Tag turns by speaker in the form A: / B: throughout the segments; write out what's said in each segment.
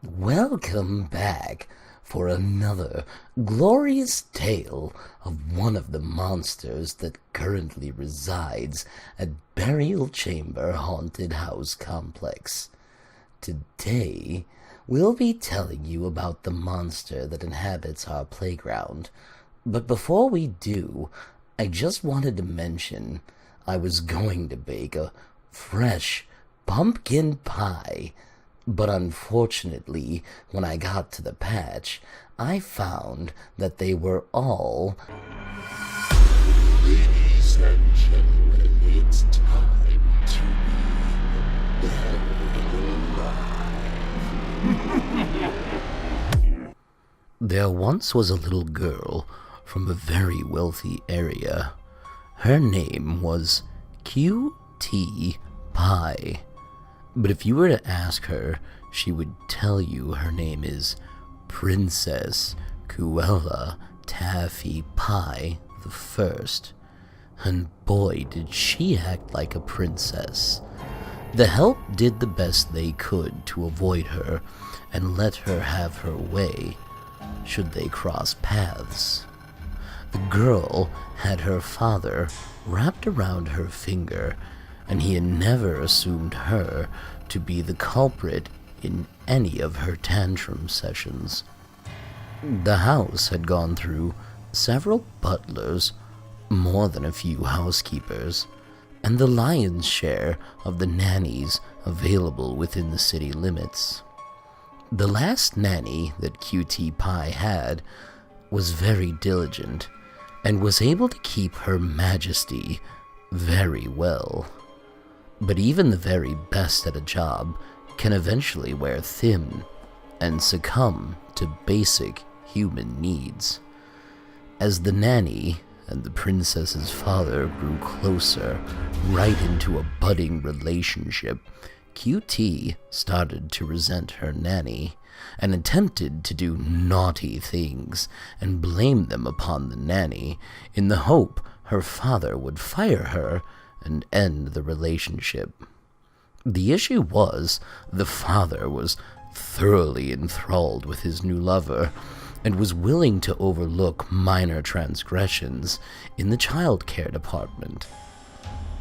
A: Welcome back for another glorious tale of one of the monsters that currently resides at Burial Chamber Haunted House Complex. Today, we'll be telling you about the monster that inhabits our playground. But before we do, I just wanted to mention I was going to bake a fresh pumpkin pie. But unfortunately, when I got to the patch, I found that they were all...
B: Ladies and gentlemen, it's time to be buried alive.
A: There once was a little girl from a very wealthy area. Her name was Q.T. Pie. But if you were to ask her, she would tell you her name is Princess Cruella Taffy Pie the First. And boy, did she act like a princess. The help did the best they could to avoid her and let her have her way, should they cross paths. The girl had her father wrapped around her finger, and he had never assumed her to be the culprit in any of her tantrum sessions. The house had gone through several butlers, more than a few housekeepers, and the lion's share of the nannies available within the city limits. The last nanny that QT Pie had was very diligent, and was able to keep Her Majesty very well. But even the very best at a job can eventually wear thin and succumb to basic human needs. As the nanny and the princess's father grew closer, right into a budding relationship, QT started to resent her nanny and attempted to do naughty things and blame them upon the nanny in the hope her father would fire her and end the relationship. The issue was, the father was thoroughly enthralled with his new lover and was willing to overlook minor transgressions in the child care department.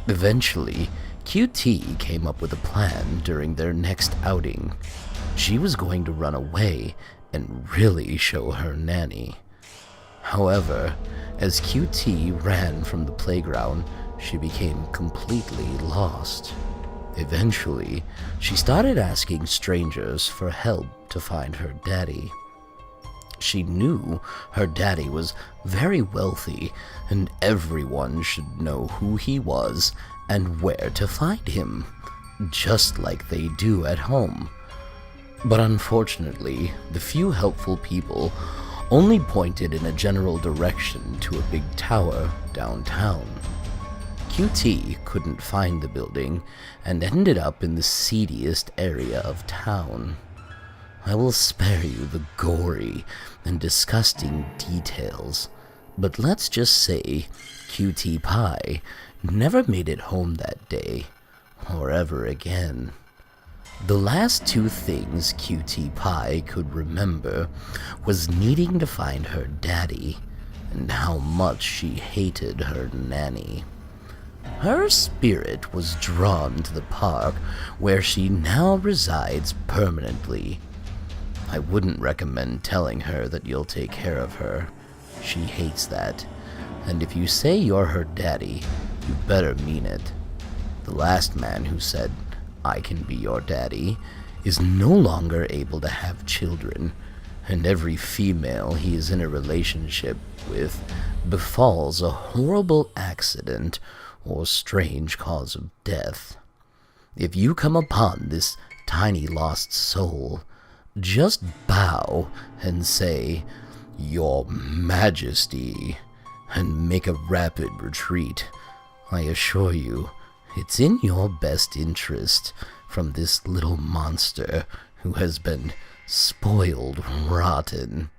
A: Eventually, QT came up with a plan during their next outing. She was going to run away and really show her nanny. However, as QT ran from the playground, she became completely lost. Eventually, she started asking strangers for help to find her daddy. She knew her daddy was very wealthy, and everyone should know who he was and where to find him, just like they do at home. But unfortunately, the few helpful people only pointed in a general direction to a big tower downtown. QT couldn't find the building and ended up in the seediest area of town. I will spare you the gory and disgusting details, but let's just say QT Pie never made it home that day, or ever again. The last two things QT Pie could remember was needing to find her daddy and how much she hated her nanny. Her spirit was drawn to the park where she now resides permanently. I wouldn't recommend telling her that you'll take care of her. She hates that, and if you say you're her daddy, you better mean it. The last man who said, "I can be your daddy," is no longer able to have children, and every female he is in a relationship with befalls a horrible accident or strange cause of death. If you come upon this tiny lost soul, just bow and say, "Your Majesty," and make a rapid retreat. I assure you, it's in your best interest from this little monster who has been spoiled rotten.